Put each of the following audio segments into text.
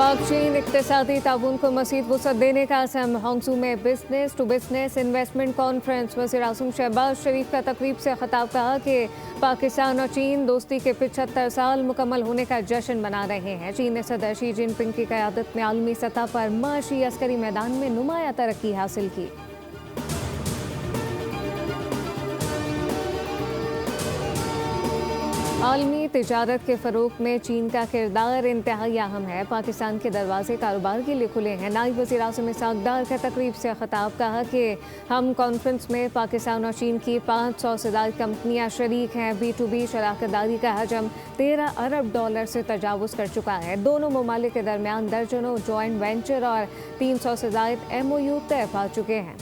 पाक चीन इक्तिसादी ताउन को मज़ीद वुसअत देने का अज़म। हॉन्गज़ू में business to business investment conference. वज़ीर-ए-आज़म शहबाज शरीफ का तकरीब से खिताब। कहा कि पाकिस्तान और चीन दोस्ती के 75 साल मुकम्मल होने का जश्न मना रहे हैं। चीन ने सदर शी जिनपिंग की क़यादत में आलमी सतह पर माशी अस्करी मैदान में नुमाया तरक्की हासिल की। आलमी तिजारत के फ़रोग़ में चीन का किरदार इंतहाई अहम है। पाकिस्तान के दरवाजे कारोबार के लिए खुले हैं। नायब वज़ीर-ए-आज़म इसहाक़ डार का तकरीब से खिताब। कहा कि हम कॉन्फ्रेंस में पाकिस्तान और चीन की 500 से ज़ायद कंपनियाँ शरीक हैं। B2B शराकतदारी का हजम $13 अरब से तजावुज़ कर चुका है। दोनों ममालिक के दरमियान दर्जनों जॉइंट वेंचर और 300 से ज़ायद MOU तय पा चुके हैं।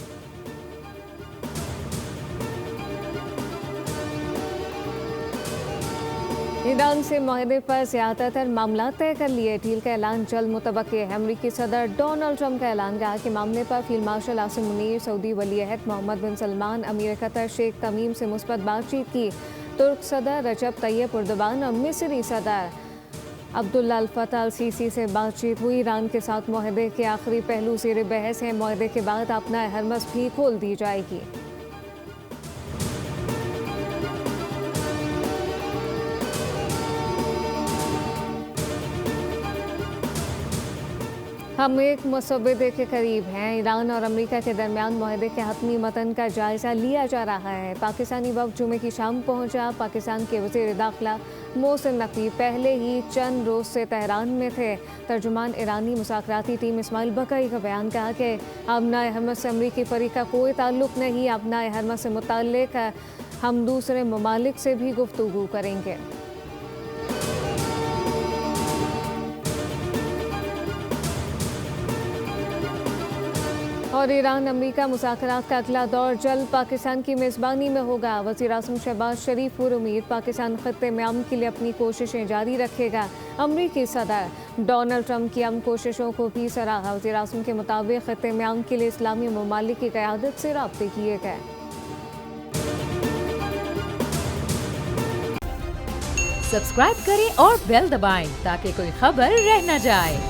ईरान से माहदे पर ज़्यादातर मामला तय कर लिए। डील का ऐलान जल्द मुतवक्के है। अमरीकी सदर डोनाल्ड ट्रंप का ऐलान। कहा कि मामले पर field marshal Asim Munir, Saudi वली-ए-अहद मोहम्मद बिन सलमान, अमीर कतर शेख तमीम से मुस्बत बातचीत की। तुर्क सदर रजब तैयब एर्दोगान और मिस्री सदर अब्दुल्ला अल फत्ताह अल सीसी से बातचीत हुई। ईरान के साथ माहदे के आखिरी पहलू ज़ेर बहस है। माहदे के बाद अपना हरमस भी खोल दी जाएगी। हम एक मसौदे के करीब हैं। ईरान और अमेरिका के दरमियान माहदे के हतमी मतन का जायज़ा लिया जा रहा है। पाकिस्तानी वक्त जुमे की शाम पहुंचा। पाकिस्तान के वज़ीर दाखिला मोहसिन नकवी पहले ही चंद रोज़ से तेहरान में थे। तर्जुमान ईरानी मुज़ाकराती टीम इस्माइल बकई का बयान। कहा कि अमना हरमस से अमरीकी फ़रीक का कोई ताल्लुक़ नहीं। अमना हरमस से मुताल्लिक़ हम दूसरे ममालिक से भी गुफ्तगू करेंगे। और ईरान अमेरिका मुज़ाकरात का अगला दौर जल्द पाकिस्तान की मेज़बानी में होगा। वज़ीर-ए-आज़म शहबाज शरीफ पर उम्मीद पाकिस्तान ख़त्ते में अमन के लिए अपनी कोशिशें जारी रखेगा। अमरीकी सदर डोनाल्ड ट्रंप की अमन कोशिशों को भी सराहा। वज़ीर-ए-आज़म के मुताबिक ख़त्ते में अमन के लिए इस्लामी ममालिक की क़यादत से राब्ते किए गए। सब्सक्राइब करें और बेल दबाएं ताकि कोई खबर रह न जाए।